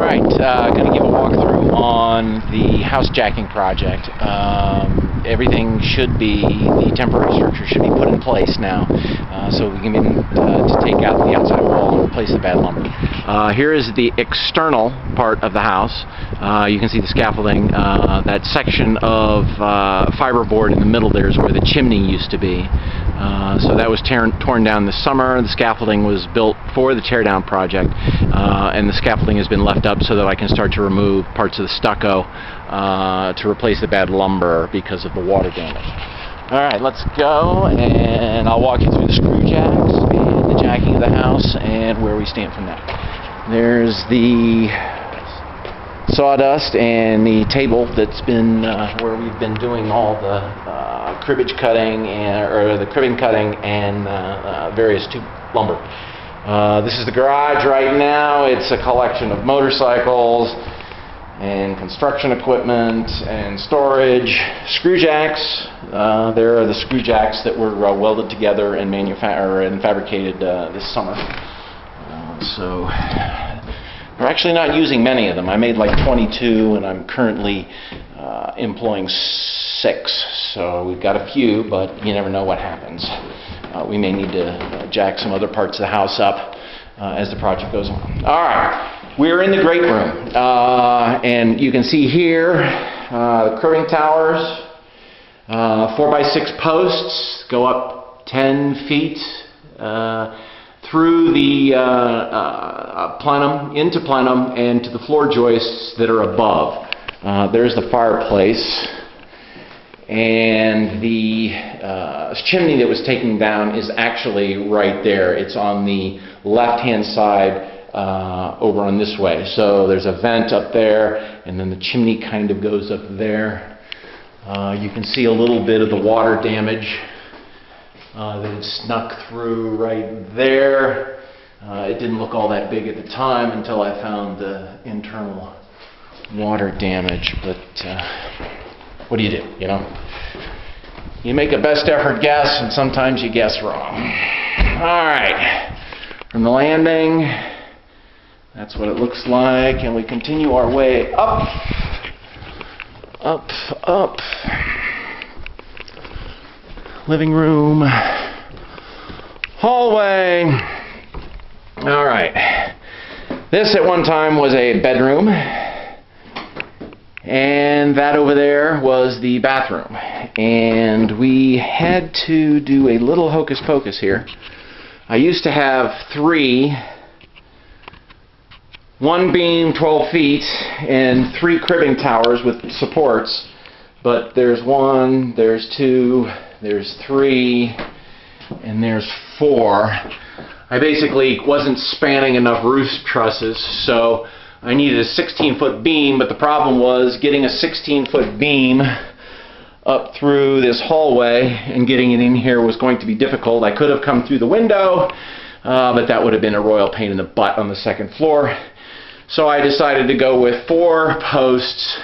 Alright, going to give a walkthrough on the house jacking project. Everything should be, the temporary structure should be put in place now, so we can begin to take out the outside wall and replace the bad lumber. Here is the external part of the house. You can see the scaffolding. That section of fiberboard in the middle there is where the chimney used to be. So that was torn down this summer. The scaffolding was built for the teardown project, and the scaffolding has been left up so that I can start to remove parts of the stucco to replace the bad lumber because of the water damage. Alright, let's go, and I'll walk you through the screw jacks and the jacking of the house and where we stand from there. There's the sawdust and the table that's been where we've been doing all the cribbage cutting or the cribbing cutting and various tube lumber. This is the garage right now. It's a collection of motorcycles and construction equipment and storage. Screw jacks. There are the screw jacks that were welded together and fabricated this summer. So we're actually not using many of them. I made like 22 and I'm currently employing 6. So we've got a few, but you never know what happens. We may need to jack some other parts of the house up as the project goes on. Alright, we're in the great room. And you can see here the cribbing towers, 4x6 posts go up 10 feet through the plenum, into plenum, and to the floor joists that are above. There's the fireplace, and the chimney that was taken down is actually right there. It's on the left-hand side over on this way. So there's a vent up there, and then the chimney kind of goes up there. You can see a little bit of the water damage that had snuck through right there. It didn't look all that big at the time until I found the internal water damage, but what do, you know? You make a best effort guess, and sometimes you guess wrong. Alright, from the landing, that's what it looks like, and we continue our way up, up, up. Living room, hallway. Alright, this at one time was a bedroom, and that over there was the bathroom. And we had to do a little hocus pocus here. I used to have 3, 1 beam 12 feet and 3 cribbing towers with supports, but there's 1, there's 2, there's 3, and there's 4. I basically wasn't spanning enough roof trusses, so I needed a 16-foot beam, but the problem was getting a 16-foot beam up through this hallway and getting it in here was going to be difficult. I could have come through the window, but that would have been a royal pain in the butt on the second floor. So I decided to go with 4 posts,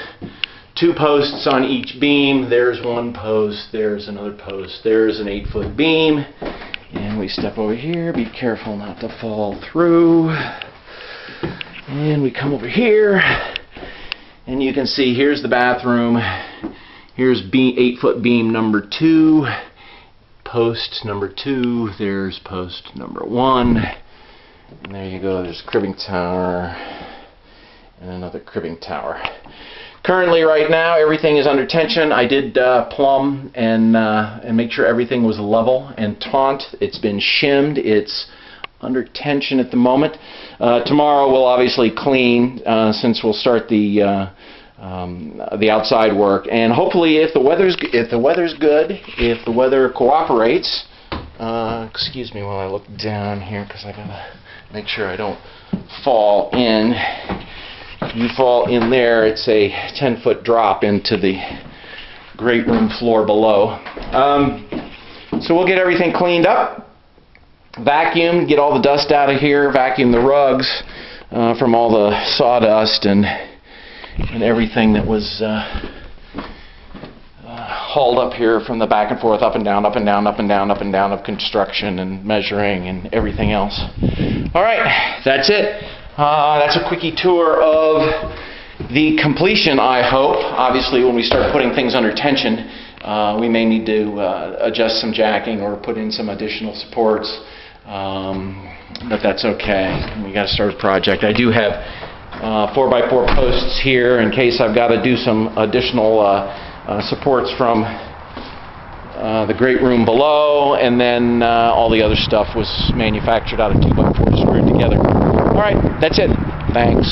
2 posts on each beam. There's 1 post, there's another post, there's an 8-foot beam. And we step over here, be careful not to fall through. And we come over here, and you can see here's the bathroom. Here's 8-foot beam number 2, post number 2, there's post number 1. And there you go, there's a cribbing tower and another cribbing tower. Currently, right now, everything is under tension. I did plumb and make sure everything was level and taut. It's been shimmed. It's under tension at the moment. Tomorrow we'll obviously clean since we'll start the outside work. And hopefully, if the weather's good, if the weather cooperates. Excuse me while I look down here because I gotta make sure I don't fall in. You fall in there, it's a 10-foot drop into the great room floor below. So we'll get everything cleaned up, vacuum, get all the dust out of here, vacuum the rugs from all the sawdust and everything that was hauled up here from the back and forth, up and down, up and down, up and down, up and down of construction and measuring and everything else. All right, that's it. That's a quickie tour of the completion, I hope. Obviously, when we start putting things under tension, we may need to adjust some jacking or put in some additional supports, but that's okay. We got to start a project. I do have 4x4 posts here in case I've got to do some additional supports from the great room below, and then all the other stuff was manufactured out of 2x4 screwed together. All right, that's it. Thanks.